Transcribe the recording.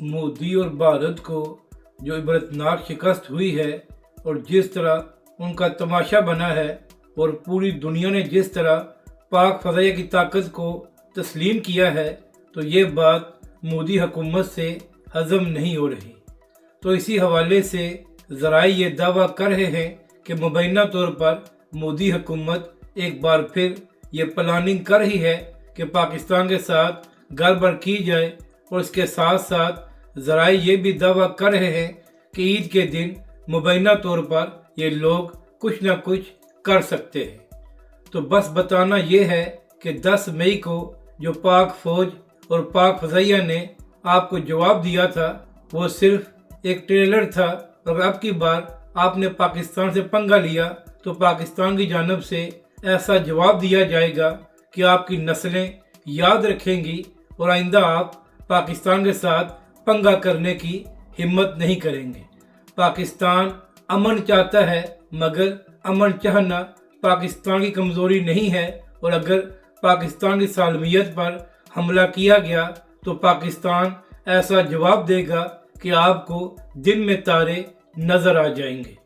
मोदी और भारत को जो इबरतनाक शिकस्त हुई है और जिस तरह उनका तमाशा बना है और पूरी दुनिया ने जिस तरह पाक फ़ज़ाइया की ताकत को तस्लीम किया है, तो ये बात मोदी हुकूमत से हज़म नहीं हो रही। तो इसी हवाले से ज़राए ये दावा कर रहे हैं कि मुबैना तौर पर मोदी हुकूमत एक बार फिर ये प्लानिंग कर रही है कि पाकिस्तान के साथ गड़बड़ की जाए, और इसके साथ साथ ज़राए ये भी दावा कर रहे हैं कि ईद के दिन मुबैना तौर पर ये लोग कुछ ना कुछ कर सकते हैं। तो बस बताना ये है कि 10 मई को जो पाक फ़ौज और पाक फ़ज़ाइया ने आपको जवाब दिया था वो सिर्फ एक ट्रेलर था, और अब की बार आपने पाकिस्तान से पंगा लिया तो पाकिस्तान की जानिब से ऐसा जवाब दिया जाएगा कि आपकी नस्लें याद रखेंगी और आइंदा आप पाकिस्तान के साथ पंगा करने की हिम्मत नहीं करेंगे। पाकिस्तान अमन चाहता है, मगर अमन चाहना पाकिस्तान की कमज़ोरी नहीं है, और अगर पाकिस्तान की सालमियत पर हमला किया गया तो पाकिस्तान ऐसा जवाब देगा कि आपको दिन में तारे नज़र आ जाएंगे।